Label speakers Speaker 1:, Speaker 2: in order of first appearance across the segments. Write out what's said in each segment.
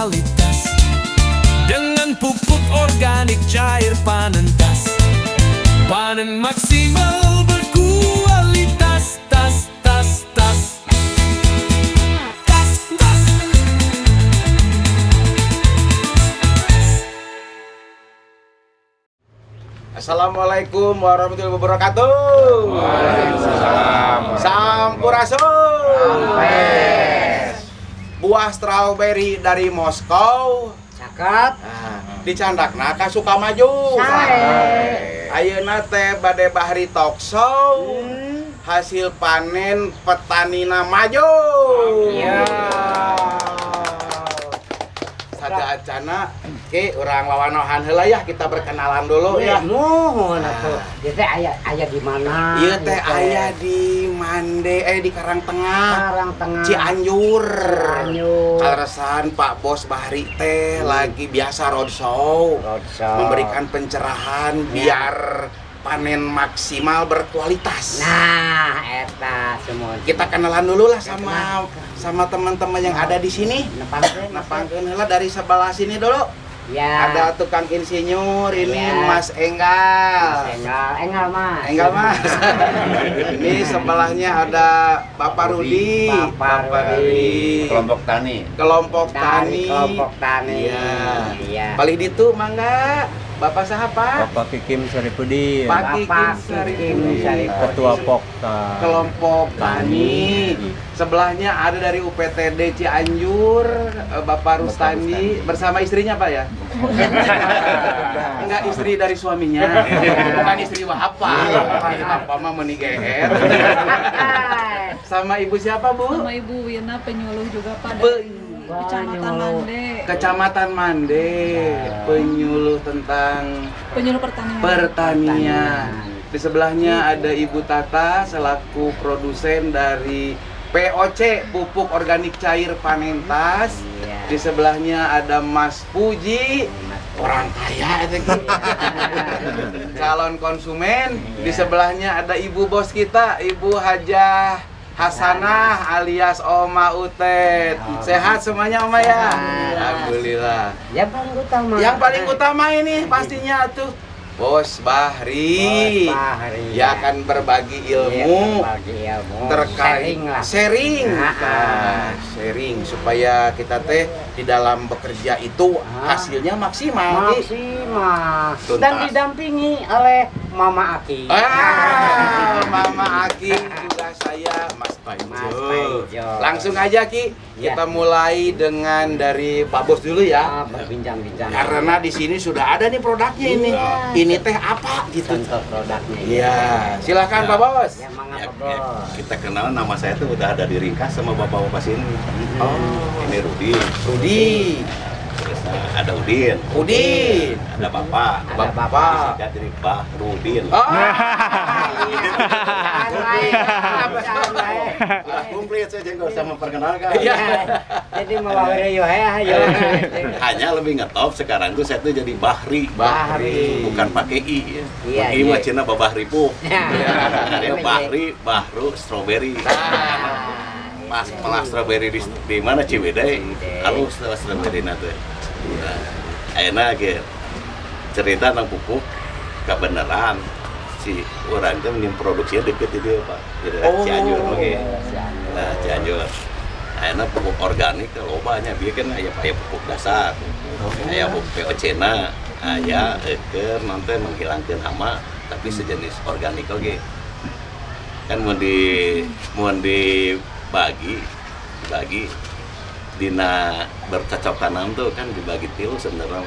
Speaker 1: berkualitas dengan pupuk organik cair Panentas. Panen maksimal berkualitas. Tas, tas, tas. Tas, tas.
Speaker 2: Assalamualaikum warahmatullahi wabarakatuh.
Speaker 3: Waalaikumsalam.
Speaker 2: Sampurasun. Buah strawberry dari Moskow.
Speaker 4: Cakep.
Speaker 2: Dicandakna ka Sukamaju.
Speaker 4: Sae.
Speaker 2: Ayeuna teh bade bahari talk show. Hasil panen petanina maju.
Speaker 4: Iya.
Speaker 2: Saja acana ke urang lawanohan heula ya, kita berkenalan dulu ya.
Speaker 4: Nuhun atuh. Ieu teh aya di mana?
Speaker 2: Ieu teh aya di Mande, di Karangtengah.
Speaker 4: Karangtengah.
Speaker 2: Cianjur.
Speaker 4: Cianjur.
Speaker 2: Kaleresan Pak Bos Bahri teh lagi biasa roadshow, memberikan pencerahan biar panen maksimal berkualitas.
Speaker 4: Nah, eta semua.
Speaker 2: Kita kenalan dulu lah sama teman-teman yang ada di sini. Nepangkeun heula dari sebelah sini dulu.
Speaker 4: Ya.
Speaker 2: Ada tukang insinyur ini,
Speaker 4: Ya.
Speaker 2: Mas Enggal.
Speaker 4: Enggal Mas.
Speaker 2: Enggal Mas. Ini sebelahnya ada Bapak Rudi.
Speaker 4: Bapak Rudi.
Speaker 3: Kelompok tani.
Speaker 2: Kelompok tani.
Speaker 4: Kelompok tani.
Speaker 2: Iya.
Speaker 4: Iya.
Speaker 2: Palih ditu mangga. Bapak siapa?
Speaker 5: Bapak Kikim Saripudin,
Speaker 2: Pak Kikim
Speaker 4: Bapak
Speaker 2: Saripudin.
Speaker 5: Ketua Pokta.
Speaker 2: Kelompok tani. Sebelahnya ada dari UPTD Cianjur, Bapak Rustandi bersama istrinya Pak ya? Enggak, istri dari suaminya. Bukan istri Wahapa. Apa mah menigeer. Sama ibu siapa, Bu?
Speaker 6: Sama Ibu Wina penyuluh juga pada Kecamatan
Speaker 4: Penyuluh.
Speaker 6: Mande,
Speaker 2: Kecamatan Mande, penyuluh tentang
Speaker 6: penyuluh pertanian.
Speaker 2: pertanian. Di sebelahnya ada Ibu Tata selaku produsen dari POC, pupuk organik cair Panentas.
Speaker 4: Iya.
Speaker 2: Di sebelahnya ada Mas Puji, orang kaya itu calon konsumen. Di sebelahnya ada Ibu bos kita, Ibu Hajah Hasanah alias Oma Utet. Sehat semuanya Oma ya? Alhamdulillah.
Speaker 4: Yang paling utama.
Speaker 2: Yang paling utama ini pastinya tuh Bos Bahri.
Speaker 4: Bos Bahri.
Speaker 2: Ya akan berbagi ilmu terkait
Speaker 4: sharing lah.
Speaker 2: sharing.
Speaker 4: Nah,
Speaker 2: Sharing supaya kita teh di dalam bekerja itu hasilnya maksimal. Ki.
Speaker 4: Maksimal.
Speaker 2: Tuntas.
Speaker 4: Dan didampingi oleh Mama Aki.
Speaker 2: Mama Aki juga saya Mas Panjo.
Speaker 4: Mas Panjo.
Speaker 2: Langsung aja Ki,
Speaker 4: Ya.
Speaker 2: kita mulai dengan dari Pak Bos dulu ya.
Speaker 4: Berbincang-bincang.
Speaker 2: Karena di sini sudah ada nih produknya ini. Ini teh apa gitu.
Speaker 4: Contoh produknya.
Speaker 2: Iya, silakan
Speaker 3: Ya.
Speaker 2: Pak Bos.
Speaker 4: Ya, mangga
Speaker 3: Ya,
Speaker 4: Pak Bos.
Speaker 3: kita kenalan, nama saya tuh udah ada di ringkas sama bapak-bapak sini.
Speaker 2: Oh,
Speaker 3: Ini Rudi,
Speaker 2: Rudi,
Speaker 3: terus ada Udin, ada Bapak,
Speaker 4: Ada
Speaker 2: Bapak.
Speaker 3: disingkat jadi Bahrudin.
Speaker 2: Oh,
Speaker 3: Udah komplit saya jadi nggak usah memperkenalkan.
Speaker 2: Iya.
Speaker 4: Jadi mau bawa yo ayo.
Speaker 3: Hanya lebih ngetop sekarang tuh saya tuh jadi Bahri.
Speaker 2: Bahri.
Speaker 3: Bukan pakai I ya.
Speaker 4: Iya,
Speaker 3: I mah
Speaker 4: iya.
Speaker 3: Cina Babahri Puh.
Speaker 4: Ya.
Speaker 3: Dia Bahri, Bahru, Strawberry. Pas malah strawberry di mana Ciwidey. Kalau setelah strawberry nanti. Ayeuna ge cerita tentang pupuk kebenaran si orang itu memproduksinya deket di dia Pak. Di daerah Cianjur oke. Nah, Cianjur. Ayeuna pupuk organik lobanya bieu kan aya pupuk dasar. Aya pupuk POC-na, aya keur nanti menghilangkan hama tapi sejenis organik oke. Kan mau dibagi dina bercocok tanam tuh kan dibagi tilu sebenarnya.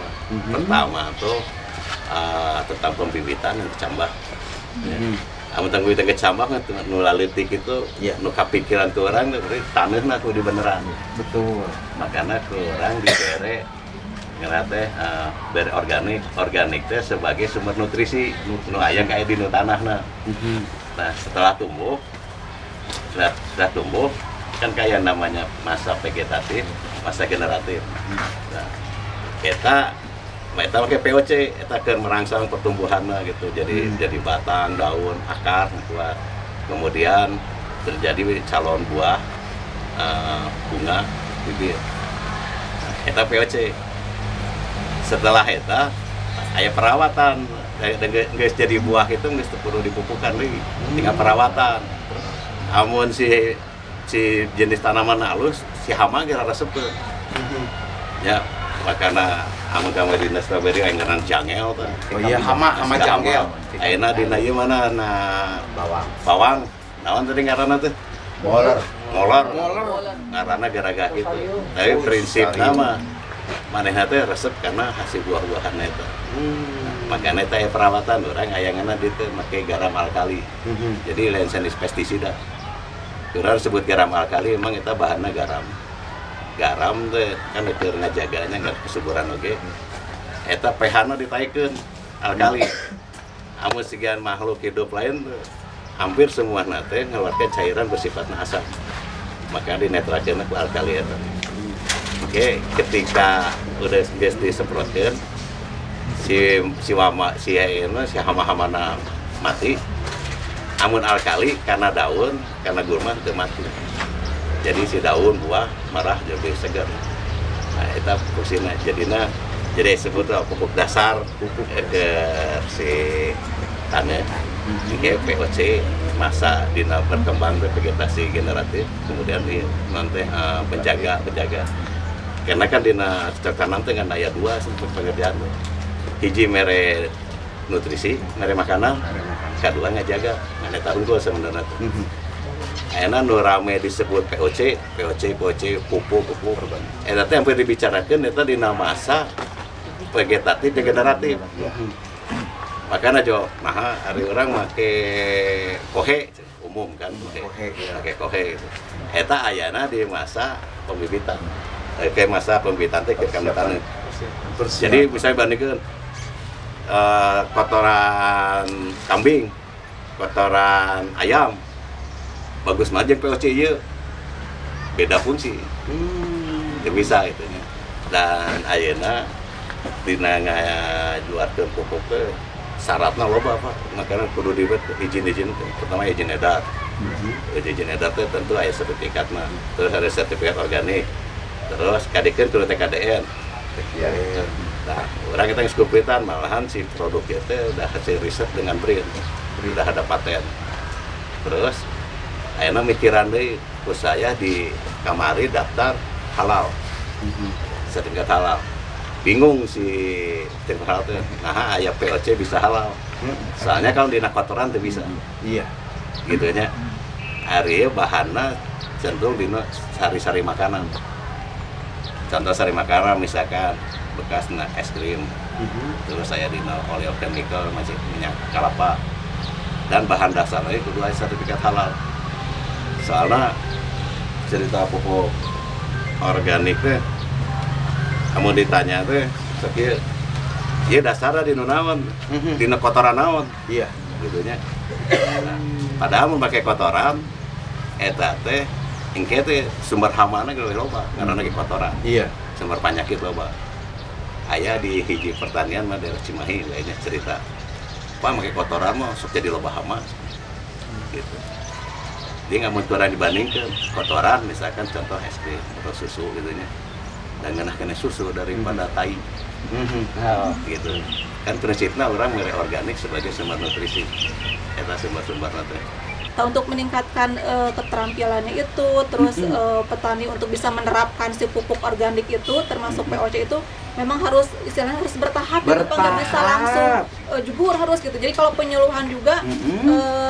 Speaker 3: Pertama tuh tentang pembibitan yang kecambah. Tentang pembibitan kecambah nu laletik itu nu kapikiran tuh orang berarti taneuhna kudu beneran.
Speaker 5: Betul.
Speaker 3: Makanya kurang dibere ngeuna teh bere organik teh sebagai sumber nutrisi nu aya kayak di nu tanahna. Nah, setelah tumbuh kan kayak namanya masa vegetatif, masa generatif. Nah, kita pakai POC, kita akan merangsang pertumbuhannya gitu. Jadi batang, daun, akar kuat. Kemudian terjadi calon buah, bunga, bibit. Nah, eta POC. Setelah eta aya perawatan, geus jadi buah itu geus perlu dipupukkan deui, tinggal perawatan. Amun si jenis tanaman halus, si hama ge resepkeun. Ya, makana amun kamari dina strawberry aya ngaran jangel tah.
Speaker 2: Oh iya, hama jangel.
Speaker 3: Ayeuna dina ieu mana na bawang. Naon tadi ngaranna teh? Molor. Ngaranna gara-gara itu. Tapi prinsipna mah manehna teh resep karena hasil buah-buahan eta. Makanya eta perawatan urang ayanganna ditu make garam alkali. Jadi lain sanes pestisida. Urang sebut garam alkali emang eta bahanna garam. Garam teh kan keur ngajaganya enggak kesuburan oge. Eta pH-na ditaikeun alkali. Amun sigan makhluk hidup lain teh hampir semua teh ngeluarkan cairan bersifat asam. Maka dinetralkeun ku alkali eta. Oke, ketika udah geus disemprotkeun si hama-hamana mati. Amun alkali karena daun, karena gulma teu mati. Jadi si daun buah marah jadi segar. Nah, itu fungsina. Jadi sebut pupuk dasar ke si tanah. Ini POC masa dina berkembang vegetasi generatif, kemudian di nanti penjaga. Karena kan dina cocok tanam teh kan aya 2 sampai pengerjaan. Hiji mere nutrisi, mere makanan, kedua ngajaga. Mana tahun gua sebenarnya. Ayeuna nu rame disebut POC, pupuk. Eta teh hampir dibicarakeun eta dina masa vegetatif degeneratif. Makanya jo, hari orang make kohe umum kan, pakai kohe. Eta ayana di masa pembibitan, kayak masa pembibitan teh ke tanah. Jadi bisa bandingkan kotoran kambing, kotoran ayam, bagus mah jeung POC ieu. Beda fungsi. Teu bisa itu nya. Dan ayeuna dina ngajuarkeun pupuk teh syaratna loba apa? Makanya kudu dibet izin. Pertama izin edar. Izin edar teh tentu aya sertifikatna. Terus ada sertifikat organik. Terus kadikeun kudu TKDN. Nah, orang kita ngikutan malahan si produk itu udah hasil riset dengan BRIN. Udah ada paten. Terus ayeuna mikiran deui ku saya di kamari daftar halal. Sertifikat halal. Bingung si tim halal teh. Nah, aya POC bisa halal. Soalnya kalau dina kotoran teh bisa.
Speaker 2: Iya.
Speaker 3: Gitu nya. Ari bahanna cenderung dina sari-sari makanan. Contoh sari makanan misalkan bekas es krim. Terus saya dina oleochemical masih minyak kelapa. Dan bahan dasarnya kudu aya sertifikat halal. Soalnya cerita pupuk organik teh kamu ditanya teh sakieu ieu dasarna dina naon? Dina kotoran naon?
Speaker 2: Iya,
Speaker 3: gitu nya. Nah, padahal mun make kotoran eta teh engke teh sumber hamana ge loba karena ge kotoran.
Speaker 2: Iya.
Speaker 3: Sumber penyakit loba. Aya di hiji pertanian mah daerah Cimahi lainnya cerita. Pak make kotoran mah sok jadi loba hama. Gitu. Dia nggak mau dibandingkan kotoran misalkan contoh es krim atau susu gitu nya. Dan kena susu daripada tai. Gitu. Kan prinsipnya orang mere organik sebagai sumber nutrisi. Eta sumber-sumber teh.
Speaker 6: Untuk meningkatkan keterampilannya itu, terus petani untuk bisa menerapkan si pupuk organik itu, termasuk POC itu, memang harus istilahnya harus bertahap. Gitu, Pak, nggak bisa langsung jebur harus gitu. Jadi kalau penyuluhan juga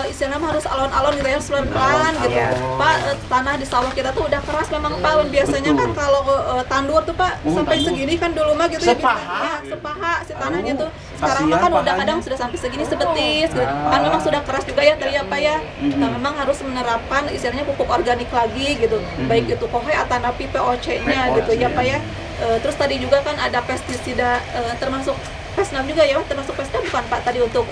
Speaker 6: istilahnya harus alon-alon gitu ya, pelan-pelan gitu. Pak, tanah di sawah kita tuh udah keras memang Pak. Biasanya kan kalau tandur tuh Pak sampai segini kan dulu mah gitu
Speaker 2: sepaha.
Speaker 6: ya, sepaha si tanahnya tuh. Sekarang mah kan udah kadang sudah sampai segini sebetis gitu. Kan memang sudah keras juga ya tadi apa ya. Nah, memang harus menerapkan istilahnya pupuk organik lagi gitu. Baik itu kohe atau napi POC-nya gitu ya Pak ya. Terus tadi juga kan ada pestisida termasuk pesnam juga ya, termasuk pesnam bukan Pak tadi untuk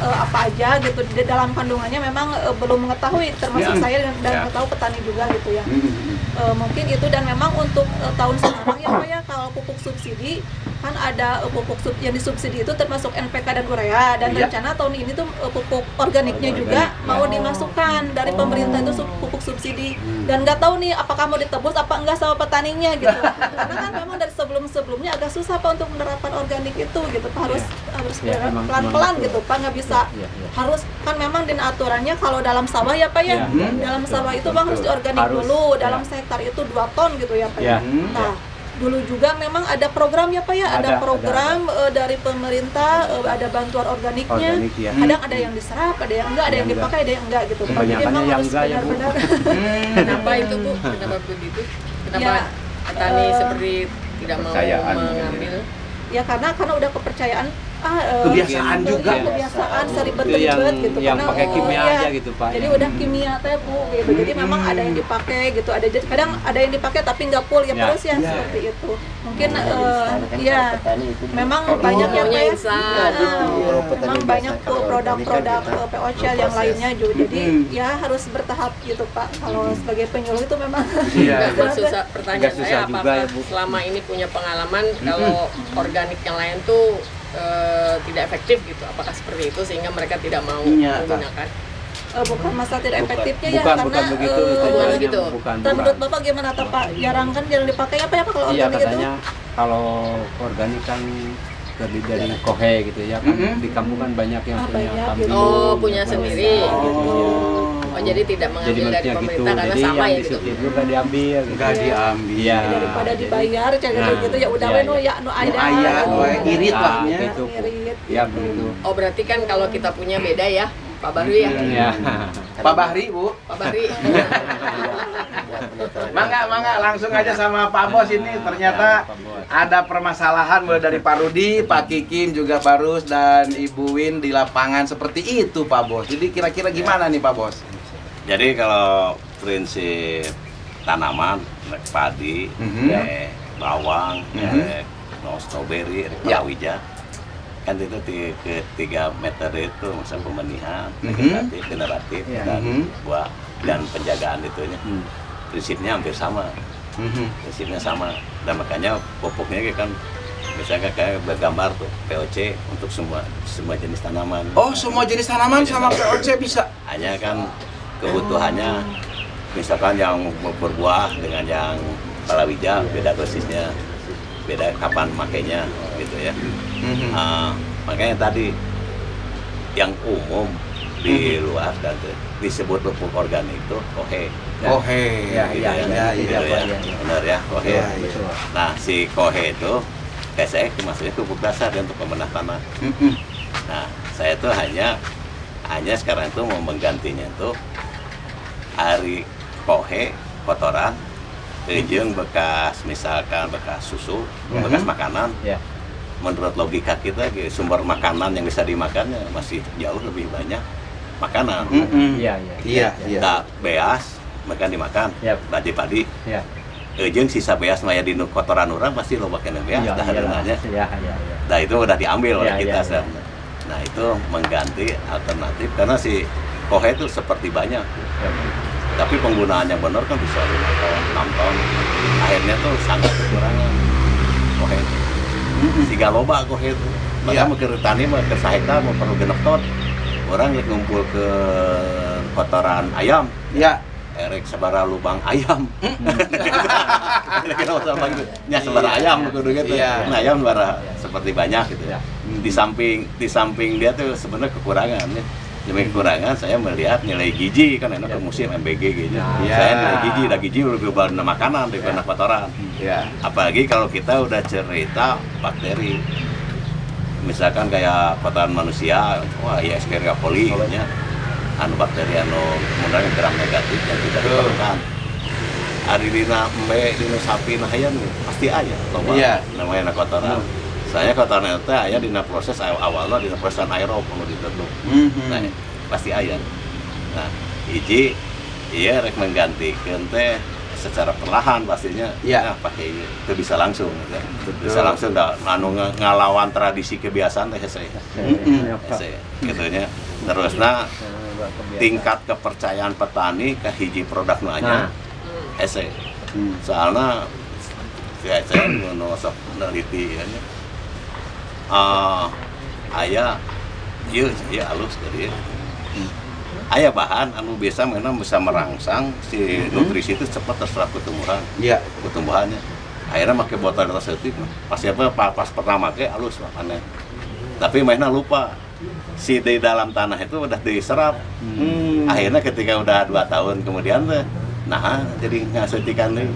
Speaker 6: apa aja gitu di dalam kandungannya memang belum mengetahui termasuk saya dan tahu petani juga gitu ya. Mungkin itu dan memang untuk tahun sekarang ya Pak ya kalau pupuk subsidi kan ada pupuk yang disubsidi itu termasuk NPK dan urea, dan
Speaker 2: Iya.
Speaker 6: rencana tahun ini tuh pupuk organiknya juga mau dimasukkan dari pemerintah itu pupuk subsidi, dan nggak tahu nih apakah mau ditebus apa enggak sama petaninya gitu. Karena kan memang dari sebelumnya agak susah Pak untuk menerapkan organik itu gitu Pak, harus
Speaker 5: Ya, emang
Speaker 6: pelan-pelan
Speaker 5: betul.
Speaker 6: gitu Pak, nggak bisa harus kan memang di aturannya kalau dalam sawah ya Pak ya, dalam sawah itu Bang harus diorganik
Speaker 5: Harus,
Speaker 6: dulu, dalam
Speaker 5: ya.
Speaker 6: sehektar itu 2 ton gitu ya Pak.
Speaker 5: Ya.
Speaker 6: Nah, dulu juga memang ada program ya Pak ya, ada program dari pemerintah, ada bantuan organiknya.
Speaker 5: Organik, ya.
Speaker 6: Kadang ada yang diserap, ada yang enggak, ada yang
Speaker 5: Yang
Speaker 6: dipakai, ada yang enggak gitu Pak. Jadi
Speaker 5: Kebanyakannya
Speaker 6: memang
Speaker 5: yang
Speaker 6: harus
Speaker 5: enggak ya, Bu.
Speaker 6: benar-benar
Speaker 7: Kenapa itu Bu? Kenapa begitu? Kenapa
Speaker 6: Ya,
Speaker 7: petani seperti tidak mau
Speaker 2: kepercayaan
Speaker 7: mengambil?
Speaker 6: ya karena udah kepercayaan
Speaker 2: Kebiasaan juga.
Speaker 6: kebiasaan
Speaker 5: Itu
Speaker 6: seribet-ribet gitu
Speaker 5: yang
Speaker 6: karena
Speaker 5: pakai kimia
Speaker 6: iya.
Speaker 5: aja gitu Pak.
Speaker 6: Jadi udah kimia teh Bu gitu. Jadi memang ada yang dipakai gitu, ada kadang ada yang dipakai tapi nggak full ya,
Speaker 5: Ya.
Speaker 6: terus ya
Speaker 2: Ya.
Speaker 6: seperti itu. Mungkin
Speaker 4: Kan
Speaker 6: ya
Speaker 4: kalau petani itu
Speaker 6: memang
Speaker 4: kalau
Speaker 6: banyak ya Pak
Speaker 7: maunya
Speaker 6: ya.
Speaker 7: instan.
Speaker 4: Kalau petani
Speaker 6: Memang
Speaker 4: biasa
Speaker 6: banyak
Speaker 4: kalau
Speaker 6: produk-produk
Speaker 4: organik kan
Speaker 6: POC
Speaker 4: kita
Speaker 6: yang
Speaker 4: proses.
Speaker 6: lainnya juga. Jadi ya harus bertahap gitu Pak. Kalau sebagai penyuluh itu memang
Speaker 2: Iya.
Speaker 7: Nah, susah pertanyaan
Speaker 5: Agak susah
Speaker 7: saya,
Speaker 5: juga
Speaker 7: apakah
Speaker 5: ya, Bu.
Speaker 7: selama ini punya pengalaman kalau organik yang lain tuh tidak efektif gitu? Apakah seperti itu sehingga mereka tidak mau
Speaker 2: Iya, Kak.
Speaker 7: menggunakan?
Speaker 6: bukan masalah tidak efektifnya ya,
Speaker 5: Bukan
Speaker 6: karena
Speaker 5: begitu.
Speaker 7: bukan
Speaker 5: istilahnya,
Speaker 7: begitu.
Speaker 5: Bukan.
Speaker 6: dan menurut Bapak gimana tuh Pak? Jarang dipakai apa ya Pak kalau
Speaker 5: Iya,
Speaker 6: organik itu?
Speaker 5: katanya kalau organik kan terdiri dari kohe gitu ya kan. Di kampung kan banyak yang punya
Speaker 6: banyak
Speaker 5: kambing.
Speaker 6: gitu.
Speaker 7: Oh, punya sendiri.
Speaker 5: Gitu, ya.
Speaker 7: Oh, jadi tidak
Speaker 5: Jadi
Speaker 7: mengambil dari
Speaker 5: maksudnya gitu.
Speaker 7: pemerintah karena
Speaker 5: Jadi
Speaker 7: sama
Speaker 5: yang
Speaker 7: ya gitu.
Speaker 5: disubsidi juga diambil gitu.
Speaker 2: Nggak diambil.
Speaker 5: Iya.
Speaker 6: Daripada dibayar cara
Speaker 5: Nah,
Speaker 6: gitu ya udah
Speaker 5: iya,
Speaker 6: we nu
Speaker 5: iya.
Speaker 6: ya nu aya.
Speaker 2: aya, nu aya, irit
Speaker 5: Nah,
Speaker 2: lahnya.
Speaker 5: gitu.
Speaker 6: Irit.
Speaker 5: Ya begitu.
Speaker 7: Oh, berarti kan kalau kita punya beda ya, Pak Baru ya.
Speaker 5: Ya.
Speaker 2: Pak Bahri, Bu.
Speaker 7: Pak Bari.
Speaker 2: Mangga, langsung aja sama Pak Bos ini. Ternyata ada permasalahan mulai dari Pak Rudi, Pak Kikim, juga Pak Rus, dan Ibu Win di lapangan seperti itu Pak Bos. Jadi kira-kira gimana nih Pak Bos?
Speaker 3: Jadi kalau prinsip tanaman, padi, bawang, stroberi,
Speaker 2: Ya.
Speaker 3: palawija, kan itu ke 3 meter itu masa pembenihan, generatif,
Speaker 5: Ya.
Speaker 3: dan buah dan penjagaan itu prinsipnya hampir sama, prinsipnya sama, dan makanya pupuknya kan misalnya kayak bergambar tuh POC untuk semua jenis tanaman.
Speaker 2: Oh, semua jenis tanaman sama POC bisa?
Speaker 3: Hanya kan kebutuhannya, misalkan yang berbuah dengan yang palawija beda dosisnya, beda kapan makainya gitu ya. Makanya tadi yang umum di luar dan disebut pupuk organik itu kohe.
Speaker 2: Kohe.
Speaker 5: Ya,
Speaker 3: Gitu
Speaker 5: ya,
Speaker 3: ya,
Speaker 5: ya,
Speaker 3: gitu
Speaker 5: ya,
Speaker 3: ya.
Speaker 5: ya.
Speaker 3: Benar ya, kohe.
Speaker 2: Ya,
Speaker 5: Betul.
Speaker 3: Nah, si kohe itu kayak saya maksudnya pupuk dasar ya, untuk pemenah tanah. Nah, saya tuh hanya sekarang itu mau menggantinya tuh hari kohe kotoran, jeung bekas misalkan bekas susu, bekas makanan.
Speaker 5: Ya.
Speaker 3: Menurut logika kita sumber makanan yang bisa dimakannya masih jauh lebih banyak makanan.
Speaker 5: Iya, iya.
Speaker 2: Iya, iya.
Speaker 3: Tak beas makan dimakan,
Speaker 5: Yap.
Speaker 3: padi,
Speaker 5: Ya.
Speaker 3: jeung sisa beas maya di kotoran orang pasti lo pakai beas,
Speaker 5: Iya,
Speaker 3: dah
Speaker 5: iya,
Speaker 3: hareunanya.
Speaker 5: iya, iya, iya.
Speaker 3: Nah itu udah diambil oleh
Speaker 5: Ya,
Speaker 3: kita
Speaker 5: ya,
Speaker 3: sebenarnya. Nah itu mengganti alternatif karena si kohe itu seperti banyak,
Speaker 5: Ya.
Speaker 3: tapi penggunaannya benar kan bisa 5 tahun, 6 tahun. Akhirnya tuh sangat kekurangan kohe itu. Siga loba kohe itu.
Speaker 2: Iya.
Speaker 3: Maka mau ke tani mau ke sahektar mau perlu genep ton. Orang yang ngumpul ke kotoran ayam,
Speaker 2: Ya.
Speaker 3: erek sabara lubang ayam. Kira-kira nya sabara ayam kudu gitu.
Speaker 2: Iya.
Speaker 3: Nah, ayam sabara seperti banyak gitu.
Speaker 5: Ya.
Speaker 3: Di samping dia tuh sebenarnya kekurangan ya. Demi kekurangan saya melihat nilai gizi kan enak ke musim MBG gitu.
Speaker 2: Ya.
Speaker 3: Saya nilai gizi lebih banyak makanan daripada kotoran.
Speaker 2: Ya.
Speaker 3: Apalagi kalau kita udah cerita bakteri. Misalkan kayak kotoran manusia, wah ya Escherichia coli nya. Anu bakteri anu kemudian gram negatif yang tidak diperlukan. Ari dina embe dina sapi nah aya pasti aya loba.
Speaker 2: Iya.
Speaker 3: Namanya kotoran. Saya kotoran itu aya dina proses awalnya dina proses aerob anu ditutup. Nah, pasti aya. Nah, hiji ieu rek menggantikan teh secara perlahan pastinya.
Speaker 2: Iya.
Speaker 3: Nah, pakai ieu itu bisa langsung ya. Bisa langsung dah anu ngalawan tradisi kebiasaan teh saya. Saya gitunya. Terusna tingkat kepercayaan petani ke hiji produk nu anyar hese. Soalnya saya ngono sok neliti ya. aya ieu alus dari aya bahan anu biasa memang bisa merangsang si nutrisi itu cepat terserap ketumbuhan.
Speaker 2: Iya.
Speaker 3: Pertumbuhannya. Akhirnya pakai botol reseptif. Pas pertama make alus panen. Tapi mainnya lupa si di dalam tanah itu udah diserap. Akhirnya ketika udah 2 tahun kemudian jadi ngasutikan nih.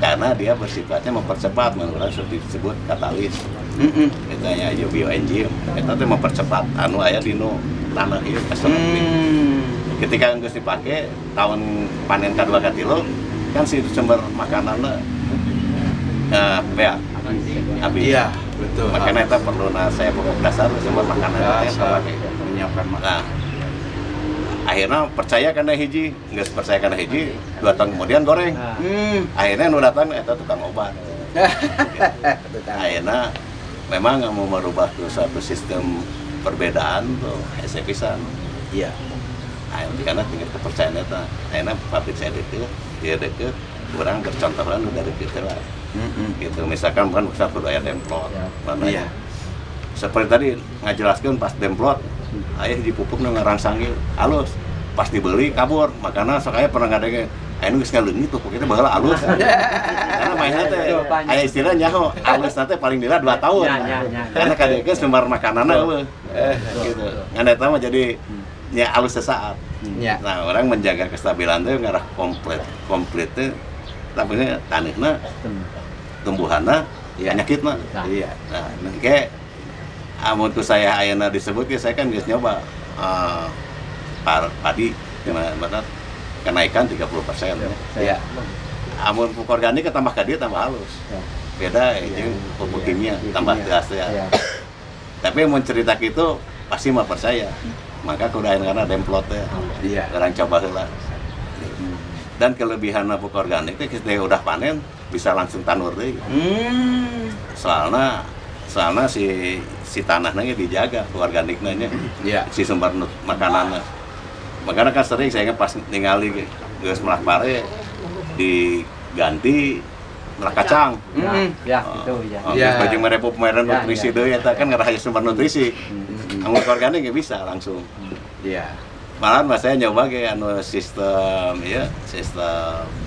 Speaker 3: Karena dia bersifatnya mempercepat mengurangi seperti disebut katalis. Katanya bioenzim. Itu tuh mempercepat anu aya di tanah ieu ketika geus dipake tahun panen kedua katilo kan si sumber makananna habis.
Speaker 2: Iya, betul.
Speaker 3: Makanya kita perlu saya pokok dasar sumber makanan yang pakai
Speaker 2: menyiapkan makanan.
Speaker 3: Akhirnya percaya karena hiji, nggak percaya karena hiji, 2 tahun kemudian goreng. Akhirnya nu datang eta tukang obat. Akhirnya memang nggak mau merubah ke suatu sistem perbedaan tuh, saya pisan.
Speaker 2: Iya.
Speaker 3: Karena tingkat kepercayaan eta. Akhirnya pabrik saya dia deket, orang bercontohan dari kita lah. Gitu, misalkan bukan bisa kudu aya demplot.
Speaker 2: Iya.
Speaker 3: Seperti tadi ngajelaskan pas demplot, aya hiji pupuk nu ngarangsangil halus. Pas dibeli kabur, makanya sok aya pernah ngadenge aya nu geus ngaleungit pupuk itu baheula halus. Karena mainnya teh aya istilah nyaho, halus teh paling dila 2 tahun. Karena kadeke sumber makananna eueuh. Gitu. Ngan eta mah jadi nya halus sesaat. Nah, orang menjaga kestabilan teh ngarah komplit teh tapi taneuhna tumbuhanna penyakitna.
Speaker 2: Iya.
Speaker 3: Nah, kayak amun ku saya ayeuna disebut ya saya kan geus nyoba padi gimana kenaikan 30%.
Speaker 2: Iya.
Speaker 3: Amun pupuk organik tambah ka dieu tambah halus. Beda jeung pupuk kimia tambah teas ya. Tapi mun cerita kitu pasti mah percaya. Maka kudu karena demplot teh.
Speaker 2: Iya.
Speaker 3: Orang coba heula. Dan kelebihan pupuk organik teh ketika udah panen bisa langsung tanur deui. Soalnya si tanahnya dijaga organiknya nya.
Speaker 2: Iya.
Speaker 3: Si sumber makanannya. Makanya kan sering saya pas ningali geus melah pare diganti melah kacang.
Speaker 5: Ya, itu ya.
Speaker 2: Iya.
Speaker 3: Bagi merepop merek nutrisi deui eta kan ngarah sumber nutrisi. Amun organik nggak bisa langsung.
Speaker 2: Iya.
Speaker 3: Malahan mas saya nyoba ke sistem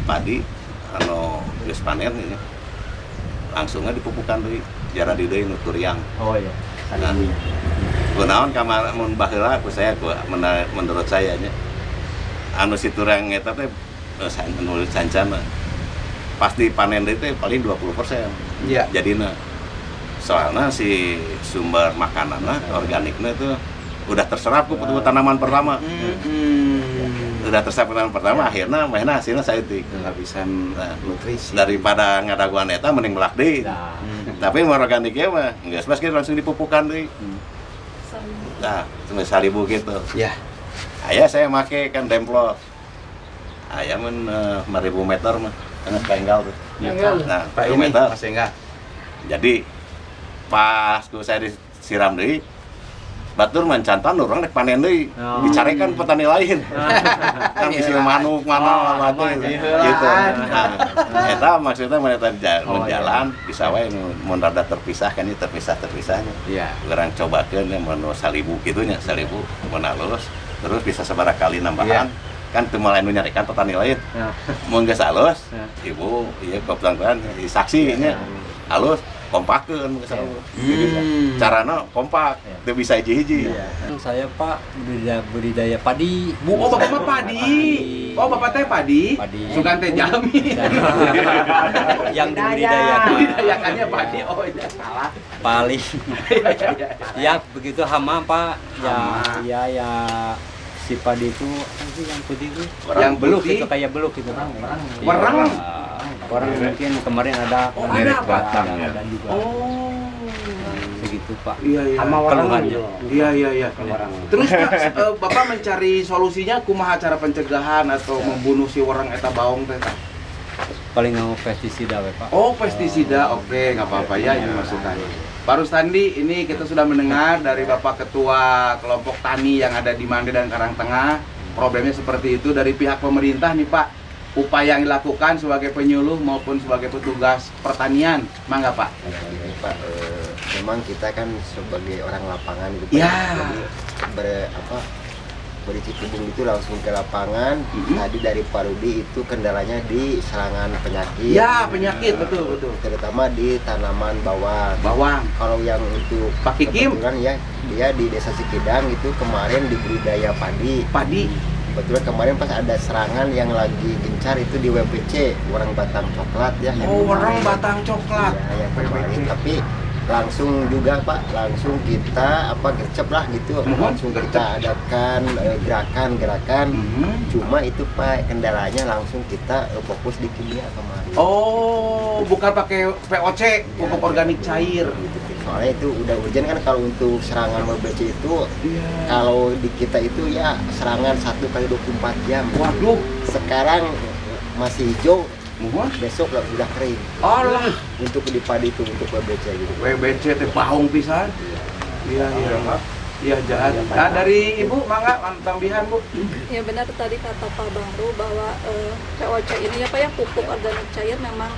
Speaker 3: padi anu geus panen ini. Langsungnya dipupukan deui. Jara di deui nuturiang.
Speaker 5: Oh iya.
Speaker 3: Nah, kunaon kamar mun baheula ku saya menurut saya nya anu siturang eta teh anu sancana pasti panen deui teh paling 20%.
Speaker 2: Iya.
Speaker 3: Jadina soalnya si sumber makananna organiknya itu udah terserap ku tanaman pertama. Udah terserap tanaman pertama akhirnya mainnya hasilnya saeutik.
Speaker 2: Kehabisan nutrisi.
Speaker 3: Daripada ngadaguan eta mending melak deui. Tapi organik ya mah geus pas langsung dipupukan deui. Nah, cuma 1000 gitu.
Speaker 2: Ya.
Speaker 3: Aya saya make kan demplot. Aya mun 5000 meter mah sangat kaenggal tuh. Nah,
Speaker 2: Pak
Speaker 3: 1
Speaker 2: ini
Speaker 3: meter.
Speaker 2: Mas Engga.
Speaker 3: Jadi pas saya disiram deui batur mancantan orang rek panen deui. Dicarekan petani lain. Kan bisi manuk mana gitu. Nah, eta maksudnya mereka jalan bisa wae mun rada terpisah kan ieu terpisahnya.
Speaker 2: Iya.
Speaker 3: Orang cobakeun mun 1000 kitu nya 1000 mun halus terus bisa sabaraha kali nambahan. Kan teu mulai nu nyarekan petani lain. Mun geus halus, ibu ieu koplang-koplang saksi nya halus kompakeun geus halus. Carana kompak, teu bisa hiji-hiji.
Speaker 5: Saya Pak budidaya padi.
Speaker 2: Oh, Bapak mah padi. Oh, Bapak teh padi. Sugan teh jami.
Speaker 5: Yang dibudidayakan.
Speaker 2: Budidayakannya padi. Oh, iya salah.
Speaker 5: Paling. Ya begitu hama Pak. Ya si padi itu apa sih yang putih itu?
Speaker 2: Yang
Speaker 5: beluk
Speaker 2: putih?
Speaker 5: itu kayak beluk gitu.
Speaker 2: Werang.
Speaker 5: Orang mungkin kemarin ada merek batang ada juga.
Speaker 2: Oh.
Speaker 5: Begitu Pak.
Speaker 2: Iya.
Speaker 5: Keluhannya.
Speaker 2: Iya. Terus Pak, Bapak mencari solusinya kumaha cara pencegahan atau membunuh si werang eta baong teh?
Speaker 5: Paling mau pestisida we Pak.
Speaker 2: Oh, pestisida. Oke, nggak apa-apa ya ini masukannya. Pak Rustandi, ini kita sudah mendengar dari Bapak Ketua Kelompok Tani yang ada di Mande dan Karangtengah. Problemnya seperti itu dari pihak pemerintah nih Pak. upaya yang dilakukan sebagai penyuluh maupun sebagai petugas pertanian. Mangga Pak.
Speaker 8: Pak, memang kita kan sebagai orang lapangan gitu Pak.
Speaker 2: Ya.
Speaker 8: Jadi berkecimpung itu langsung ke lapangan. Tadi dari Pak Rudi itu kendalanya di serangan penyakit.
Speaker 2: Ya, penyakit betul.
Speaker 8: Terutama di tanaman bawang.
Speaker 2: Bawang.
Speaker 8: Kalau yang untuk
Speaker 2: Pak Kikim?
Speaker 8: kebetulan ya, dia di Desa Sikidang itu kemarin di budidaya padi. Kebetulan kemarin pas ada serangan yang lagi gencar itu di WPC, orang batang coklat ya.
Speaker 2: Orang batang coklat.
Speaker 8: Ya, yang kemarin. Tapi langsung juga Pak, langsung kita gercep lah gitu. Langsung kita adakan gerakan-gerakan. Cuma itu Pak, kendalanya langsung kita fokus di kimia kemarin.
Speaker 2: Oh, bukan pakai VOC, pupuk organik cair.
Speaker 8: Soalnya itu udah urgent kan kalau untuk serangan WBC itu. Kalau di kita itu ya serangan 1 kali 24 jam.
Speaker 2: Waduh,
Speaker 8: sekarang masih hijau, besok udah kering.
Speaker 2: Allah,
Speaker 8: Untuk di padi itu untuk WBC gitu.
Speaker 2: WBC teh baung pisan. Iya. Iya, jahat. Nah, dari Ibu, mangga tambahan Bu.
Speaker 6: Ya benar tadi kata Pak Bahru bahwa POC ini ya Pak ya, pupuk organik cair memang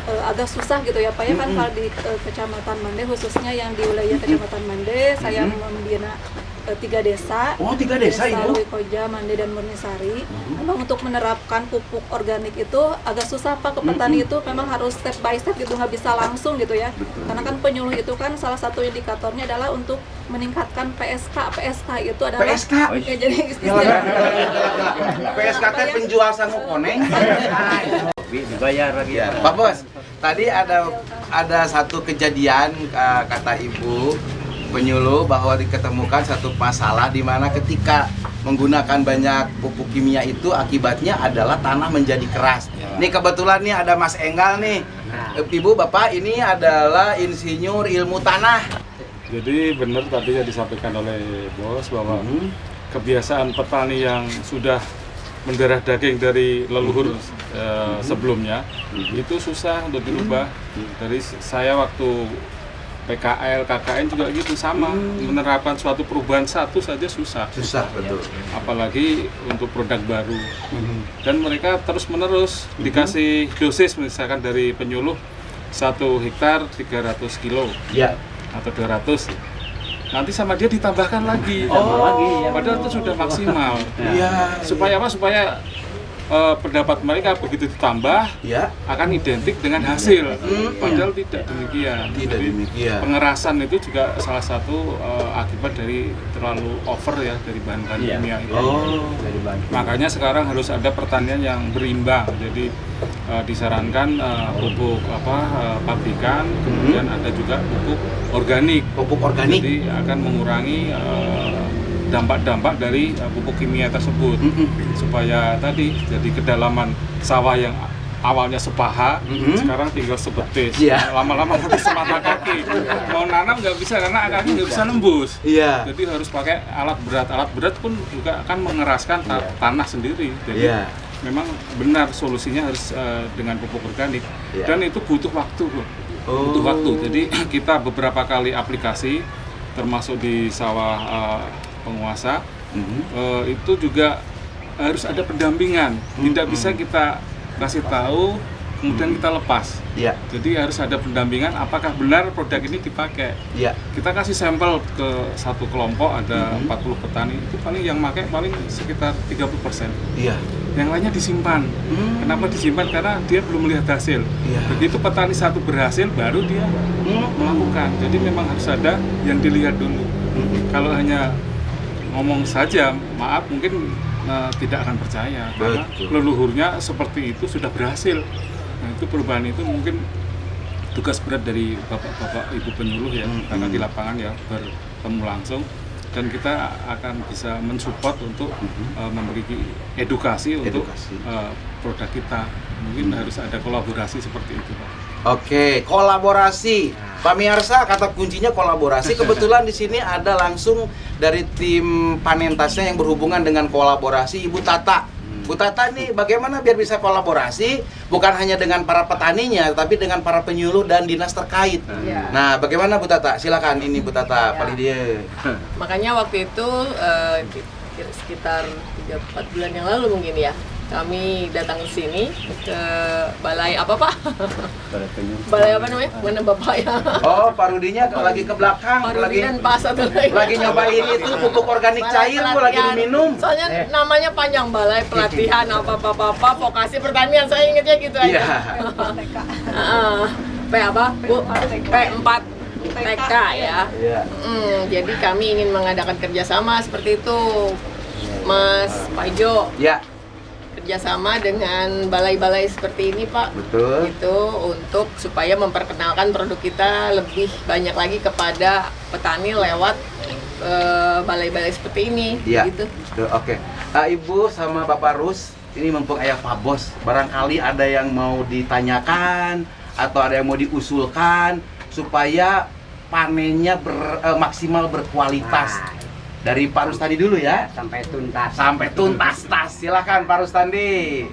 Speaker 6: agak susah gitu ya Pak ya. Kan kalau di Kecamatan Mande, khususnya yang di wilayah Kecamatan Mande, saya membina 3 desa.
Speaker 2: Oh, 3 desa Ibu?
Speaker 6: Koja, Mande, dan Murnisari. Memang untuk menerapkan pupuk organik itu agak susah Pak, ke petani itu memang harus step by step gitu, nggak bisa langsung gitu ya. Karena kan penyuluh itu kan salah satu indikatornya adalah untuk meningkatkan PSK. PSK itu adalah
Speaker 2: PSK?
Speaker 6: Ya, jadi
Speaker 2: PSK teh penjual sangu koneng.
Speaker 5: Dibayar lagi.
Speaker 2: Ya, Pak Bos, tadi ada satu kejadian kata Ibu penyuluh bahwa diketemukan satu masalah di mana ketika menggunakan banyak pupuk kimia itu akibatnya adalah tanah menjadi keras. Nih kebetulan nih ada Mas Enggal nih. Ibu, Bapak ini adalah insinyur ilmu tanah.
Speaker 9: Jadi benar tadi yang disampaikan oleh Bos bahwa kebiasaan petani yang sudah mendarah daging dari leluhur sebelumnya itu susah untuk dirubah. Dari saya waktu PKL, KKN juga gitu sama, menerapkan suatu perubahan satu saja susah.
Speaker 2: Susah, betul.
Speaker 9: Apalagi untuk produk baru. Dan mereka terus-menerus dikasih dosis misalkan dari penyuluh 1 hektar 300 kilo atau 200. Nanti sama dia ditambahkan lagi. Padahal itu sudah maksimal. Supaya apa? Supaya pendapat mereka begitu ditambah akan identik dengan hasil. Padahal tidak demikian. Pengerasan itu juga salah satu akibat dari terlalu over ya dari bahan-bahan kimia itu. Makanya sekarang harus ada pertanian yang berimbang. Jadi disarankan pupuk pabrikan, kemudian ada juga pupuk organik. Jadi akan mengurangi dampak-dampak dari pupuk kimia tersebut, supaya tadi jadi kedalaman sawah yang awalnya sepaha sekarang tinggal sebetis, lama-lama nanti semata kaki. Mau nanam nggak bisa karena akarnya nggak bisa nembus. Jadi harus pakai alat berat pun juga akan mengeraskan tanah sendiri. Jadi memang benar solusinya harus dengan pupuk organik, dan itu butuh waktu. Butuh waktu. Jadi kita beberapa kali aplikasi termasuk di sawah penguasa, itu juga harus ada pendampingan. Tidak bisa kita kasih tahu kemudian kita lepas. Jadi harus ada pendampingan apakah benar produk ini dipakai. Kita kasih sampel ke satu kelompok, ada 40 petani, itu paling yang pakai paling sekitar 30%. Yang lainnya disimpan. Kenapa disimpan? Karena dia belum melihat hasil. Begitu petani satu berhasil baru dia melakukan. Jadi memang harus ada yang dilihat dulu. Kalau hanya ngomong saja, maaf mungkin tidak akan percaya karena leluhurnya seperti itu sudah berhasil. Nah, itu perubahan itu mungkin tugas berat dari bapak-bapak ibu penyuluh ya, karena di lapangan ya bertemu langsung, dan kita akan bisa mensupport untuk memberi edukasi untuk produk kita. Mungkin harus ada kolaborasi seperti itu, Pak.
Speaker 2: Oke, kolaborasi. Pemirsa, kata kuncinya kolaborasi. Kebetulan di sini ada langsung dari tim Panentasnya yang berhubungan dengan kolaborasi, Ibu Tata. Bu Tata nih, bagaimana biar bisa kolaborasi bukan hanya dengan para petaninya, tapi dengan para penyuluh dan dinas terkait. Nah, bagaimana Bu Tata? Silakan ini Bu Tata, paling dia.
Speaker 7: Makanya waktu itu sekitar 3-4 bulan yang lalu mungkin ya, kami datang ke sini ke balai apa Pak? Balai apa namanya? Mana Bapak ya?
Speaker 2: Oh, Pak Rudinya lagi ke belakang,
Speaker 7: Pak
Speaker 2: lagi
Speaker 7: Rudi dan Pak satu
Speaker 2: lagi nyobain itu pupuk organik cair, Bu, lagi diminum.
Speaker 7: Soalnya namanya panjang, balai pelatihan apa vokasi pertanian, saya ingetnya gitu aja.
Speaker 2: Iya.
Speaker 7: P apa? Bu? P4 TK ya.
Speaker 2: Iya.
Speaker 7: Jadi kami ingin mengadakan kerjasama seperti itu, Mas Paijo.
Speaker 2: Ya,
Speaker 7: Kerjasama dengan balai-balai seperti ini, Pak.
Speaker 2: betul.
Speaker 7: Itu untuk supaya memperkenalkan produk kita lebih banyak lagi kepada petani lewat balai-balai seperti ini.
Speaker 2: Iya.
Speaker 7: Gitu.
Speaker 2: Tuh, oke. Ibu sama Bapak Rus, ini mumpung ayah Pak Bos, barangkali ada yang mau ditanyakan atau ada yang mau diusulkan supaya panennya maksimal berkualitas. Dari Pak Rustandi dulu ya.
Speaker 4: Sampai tuntas.
Speaker 2: Sampai tuntas. Silakan Pak Rustandi.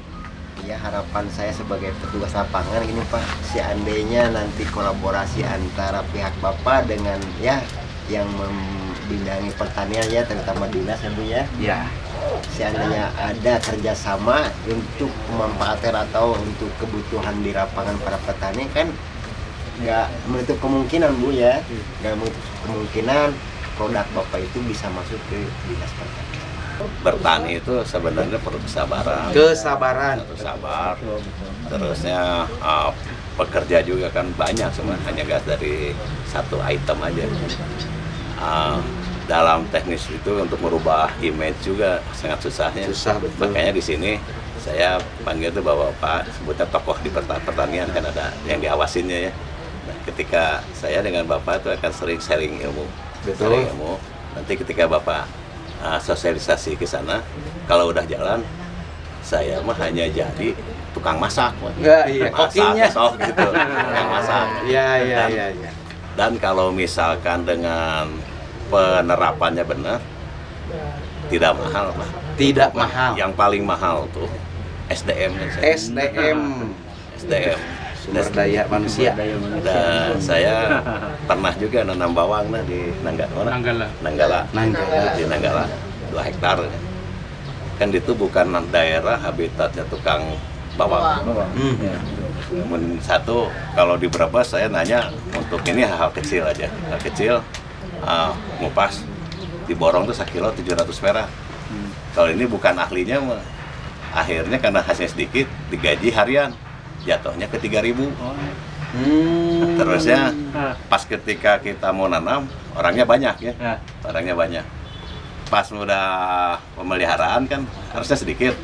Speaker 8: Ya, harapan saya sebagai petugas lapangan ini Pak, seandainya nanti kolaborasi antara pihak Bapak dengan ya yang membidangi pertanian ya, terutama dinas tentunya.
Speaker 2: Ya.
Speaker 8: Seandainya ada kerjasama untuk pemanfaatan atau untuk kebutuhan di lapangan para petani, kan nggak menutup kemungkinan Bu ya, nggak menutup kemungkinan produk Bapak itu bisa masuk ke dinas pertanian.
Speaker 3: Bertani itu sebenarnya perlu kesabaran. Harus sabar. Terusnya pekerja juga kan banyak, cuma hanya gas dari satu item aja. Dalam teknis itu untuk merubah image juga sangat susahnya.
Speaker 2: Susah, betul.
Speaker 3: Makanya di sini saya panggil itu Bapak, sebutnya tokoh di pertanian, kan ada yang diawasinnya ya. Nah, ketika saya dengan Bapak itu akan sering sharing ilmu.
Speaker 2: Betul.
Speaker 3: Sharing ilmu. Nanti ketika Bapak sosialisasi ke sana, kalau udah jalan, saya mah hanya jadi tukang masak.
Speaker 2: Ya, iya, kokinya.
Speaker 3: Sok gitu, tukang masak.
Speaker 2: Iya.
Speaker 3: Dan kalau misalkan dengan penerapannya benar, tidak mahal, Pak.
Speaker 2: Tidak mahal.
Speaker 3: Yang paling mahal tuh SDM. SDM.
Speaker 2: Sumber daya manusia.
Speaker 3: Dan saya pernah juga nanam bawang di Nanggala. Di Nanggala 2 hektar. Kan itu bukan daerah habitatnya tukang bawang. Satu, kalau di Brebes saya nanya untuk ini hal kecil aja. Hal kecil, ngupas di Borong tuh 1 kilo 700 perak. Kalau ini bukan ahlinya, akhirnya karena hasilnya sedikit digaji harian. Jatuhnya ke 3.000. Terusnya pas ketika kita mau nanam, orangnya banyak ya. Orangnya banyak. Pas udah pemeliharaan kan harusnya sedikit.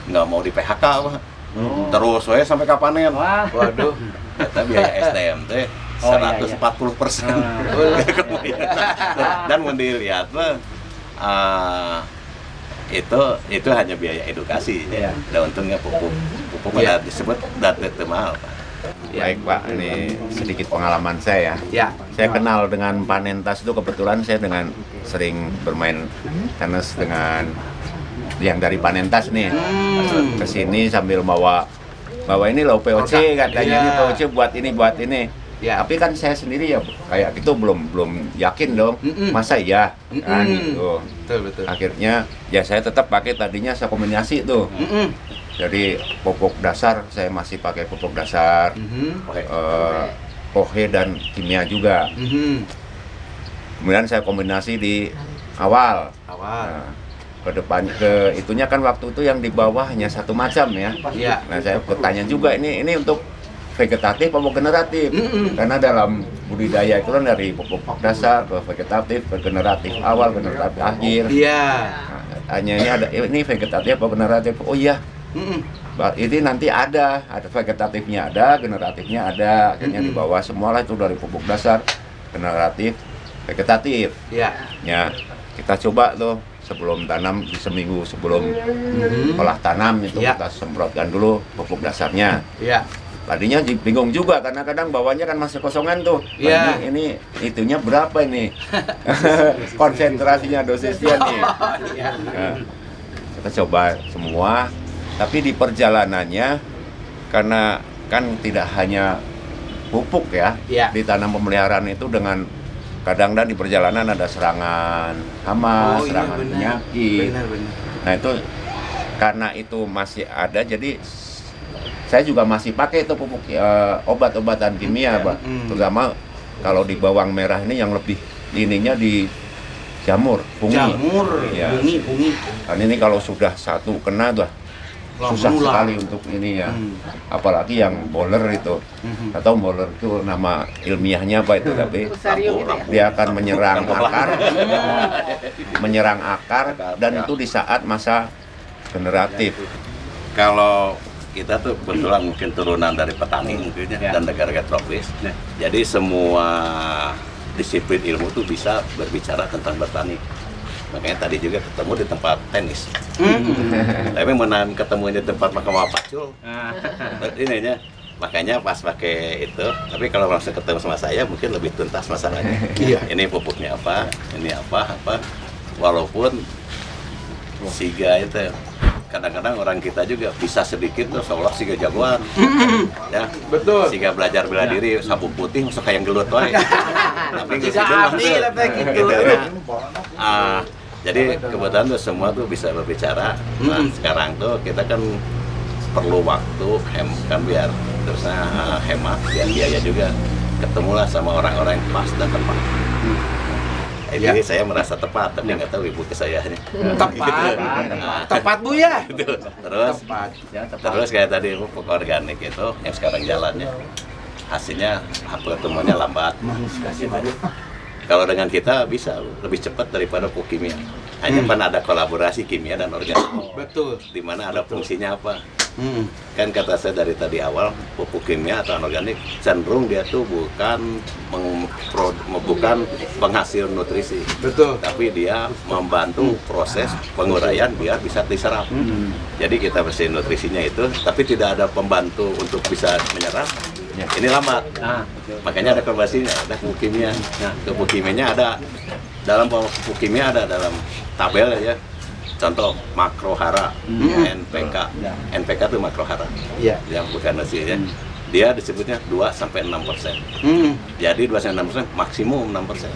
Speaker 3: Nggak mau di PHK, Pak. Terus saya sampai kapanen. Waduh. Kata biaya SDM teh 140%. Dan mau dilihat lah, itu hanya biaya edukasi ya. Dan untungnya pupuk disebut data mahal, Pak.
Speaker 10: Baik Pak, ini sedikit pengalaman saya ya. Saya kenal dengan Panentas itu kebetulan saya dengan sering bermain tenis dengan yang dari Panentas nih. Kesini sambil bawa ini loh POC, katanya ini POC buat ini. Ya. Tapi kan saya sendiri ya kayak gitu belum yakin dong. Masa iya? Kan gitu. Betul. Akhirnya ya saya tetap pakai, tadinya saya kombinasi tuh. Jadi pupuk dasar saya masih pakai pupuk dasar, OHE dan kimia juga. Kemudian saya kombinasi di awal. Ke itunya kan waktu itu yang di bawah hanya satu macam ya. Nah saya bertanya juga ini untuk vegetatif atau generatif? Karena dalam budidaya itu kan dari pupuk dasar ke vegetatif, ke generatif awal, generatif akhir. Nah, tanya ini vegetatif atau generatif? Oh iya. Ini nanti ada vegetatifnya, ada generatifnya, ada. Akhirnya di bawah semualah itu dari pupuk dasar, generatif, vegetatif. Ya, kita coba tuh sebelum tanam, di seminggu sebelum olah tanam itu kita semprotkan dulu pupuk dasarnya. Tadinya bingung juga karena kadang bawahnya kan masih kosongan tuh. Ini itunya berapa ini? Konsentrasinya, dosisnya nih. Nah, kita coba semua. Tapi di perjalanannya, karena kan tidak hanya pupuk ya, di tanam pemeliharaan itu dengan kadang di perjalanan ada serangan hama, serangan penyakit. Nah itu karena itu masih ada, jadi saya juga masih pakai itu pupuk obat-obatan kimia, Pak. Terutama kalau di bawang merah ini yang lebih ininya di jamur, bungi. Ya.
Speaker 2: Bungi.
Speaker 10: Dan ini kalau sudah satu kena tuh susah sekali untuk ini ya. Apalagi yang boler itu. Atau boler itu nama ilmiahnya apa itu, tapi dia akan menyerang akar. Menyerang akar dan itu di saat masa generatif.
Speaker 3: Kalau kita tuh kebetulan mungkin turunan dari petani mungkin ya, dan negara-negara tropis. Jadi semua disiplin ilmu tuh bisa berbicara tentang bertani. Makanya tadi juga ketemu di tempat tenis. Tapi menan ketemu di tempat mahkamah pacul. Ininya makanya pas pakai itu. Tapi kalau langsung ketemu sama saya mungkin lebih tuntas masalahnya. Ini pupuknya apa? Ini apa? Walaupun siga itu kadang-kadang orang kita juga bisa sedikit tuh seolah siga jagoan. Ya, betul. Siga belajar bela diri, sapu putih masuk kayak gelut wae. Tapi gitu. Jadi kebetulan tuh semua tuh bisa berbicara. Nah, sekarang tuh kita kan perlu waktu biar terusnya hemat, biar biaya juga. Ketemulah sama orang-orang yang pas dan tepat. Jadi saya merasa tepat, tapi nggak tahu ibu ke saya.
Speaker 2: Tepat Bu ya.
Speaker 3: Terus kayak tadi pupuk organik itu yang sekarang jalannya, hasilnya pertumbuhannya lambat. Kalau dengan kita bisa lebih cepat daripada pupuk kimia. Hanya kan ada kolaborasi kimia dan organik.
Speaker 2: Betul.
Speaker 3: Di mana ada fungsinya apa? Kan kata saya dari tadi awal, pupuk kimia atau organik cenderung dia tuh bukan penghasil nutrisi.
Speaker 2: Betul.
Speaker 3: Tapi dia membantu proses penguraian biar bisa diserap. Jadi kita bersihin nutrisinya itu, tapi tidak ada pembantu untuk bisa menyerap. Ini lambat. Makanya ada kolaborasinya, ada pupuk kimia. Pupuk kimianya ada dalam pupuk kimia, ada dalam tabel ya. Contoh makrohara, NPK. NPK itu makrohara. Yang bukan nasi ya. Dia disebutnya 2-6%. Jadi 2-6% maksimum 6%.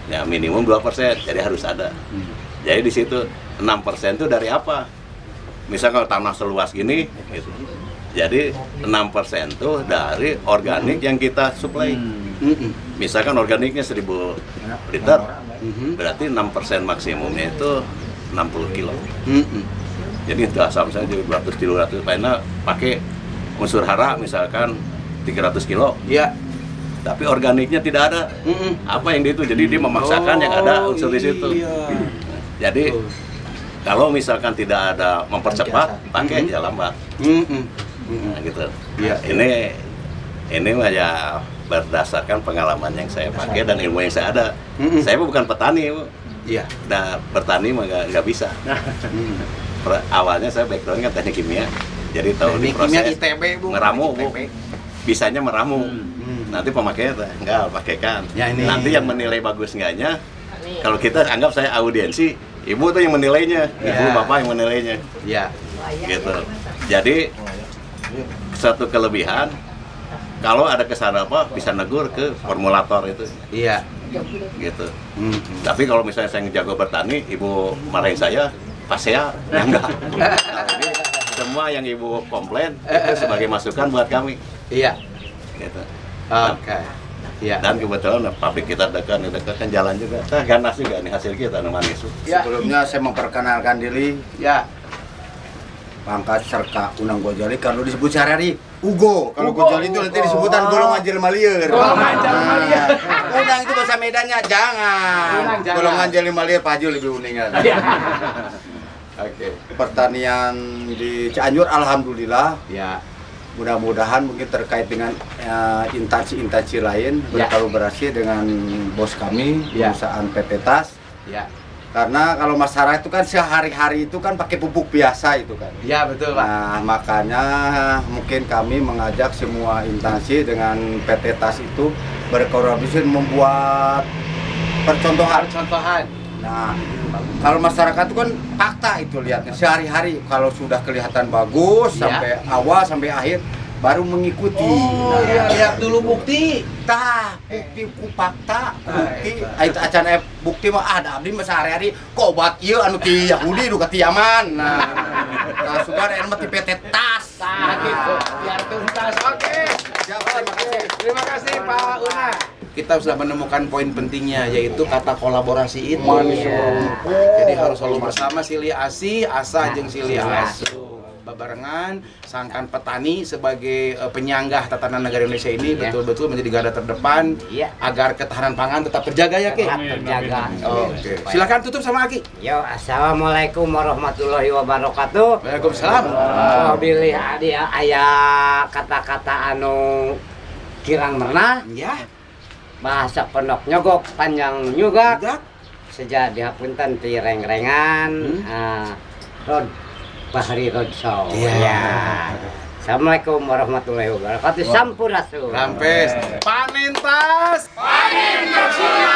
Speaker 3: Ya minimum 2%, jadi harus ada. Jadi di situ 6% itu dari apa? Misal kalau tanah seluas gini gitu. Jadi 6% itu dari organik yang kita suplai. Misalkan organiknya 1000 liter, berarti 6% maksimumnya itu 60 kilo. Jadi itu asam saya jadi 200-300, karena pakai unsur hara misalkan 300 kilo. Iya. Tapi organiknya tidak ada. Apa yang itu? Jadi dia memaksakan yang ada unsur di situ. Jadi kalau misalkan tidak ada mempercepat, pakai ya lambat. Nah, gitu. Ini mah ya berdasarkan pengalaman yang saya pakai dan ilmu yang saya ada. Saya bukan petani, Bu. Iya. Nah, bertani mah nggak bisa. Awalnya saya background kan teknik kimia, jadi tahu di proses
Speaker 2: ITB, Bu.
Speaker 3: meramu, Bu. Bisanya meramu. Nanti pemakainya enggak pakaikan. Ya, nanti yang menilai bagus enggaknya, kalau kita anggap saya audiensi, ibu tuh yang menilainya, ibu bapak yang menilainya. Iya. Gitu. Jadi satu kelebihan, kalau ada kesalahan apa bisa negur ke formulator itu. Iya. Gitu. Tapi kalau misalnya saya jago bertani, ibu marahin saya, pas saya enggak. Jadi semua yang ibu komplain itu sebagai masukan buat kami. Iya. Gitu. Oke. Iya. Dan kebetulan pabrik kita dekat kan jalan juga. Ganas juga nih hasil kita manis.
Speaker 11: Ya. Sebelumnya saya memperkenalkan diri.
Speaker 2: Ya.
Speaker 11: Pangkat Serka Unang Gojali, kalau disebut sehari-hari Ugo. Kalau Gojali itu nanti disebutan golongan jelema lieur.
Speaker 2: Golongan jelema lieur.
Speaker 11: Unang itu bahasa Medannya, jangan. Golongan jelema lieur Pak Haji lebih uningan. Oke. Pertanian di Cianjur alhamdulillah. Ya. Mudah-mudahan mungkin terkait dengan instansi-instansi lain berkolaborasi dengan bos kami, perusahaan PT TAS. Ya. Karena kalau masyarakat itu kan sehari-hari itu kan pakai pupuk biasa itu kan. Iya betul Pak. Nah makanya mungkin kami mengajak semua instansi dengan PT TAS itu berkolaborasi membuat percontohan. Nah kalau masyarakat itu kan fakta itu lihatnya sehari-hari, kalau sudah kelihatan bagus sampai awal sampai akhir baru mengikuti.
Speaker 2: Lihat dulu bukti.
Speaker 11: Bukti ku fakta, bukti. Ait acan bukti mah ada abdi mah sehari-hari kok obat ieu anu ti Yahudi nu ka ti Yaman. Nah, Sugar and mati PT Tas.
Speaker 2: Gitu, biar tuntas. Oke. Terima kasih Pak Una. Kita sudah menemukan poin pentingnya, yaitu kata kolaborasi itu. Jadi harus selalu bersama silih asih, asa jeung silih asu. Barengan sangkan petani sebagai penyanggah tatanan negara Indonesia ini betul-betul menjadi garda terdepan agar ketahanan pangan tetap terjaga ya Ki.
Speaker 4: Terjaga.
Speaker 2: Oke. Silakan tutup sama Aki.
Speaker 4: Yo, assalamualaikum warahmatullahi wabarakatuh.
Speaker 2: Waalaikumsalam.
Speaker 4: Pilih dia aya kata-kata anu kirang merna.
Speaker 2: Ya.
Speaker 4: Bahasa pondok nyogok panjang nyugak. Sejak dihapunten ti reng-rengan. Rod Bahari Rodshow.
Speaker 2: Iya.
Speaker 4: Assalamualaikum warahmatullahi wabarakatuh. Sampurasun.
Speaker 2: Rampes. Panen tas. Panen maksimal.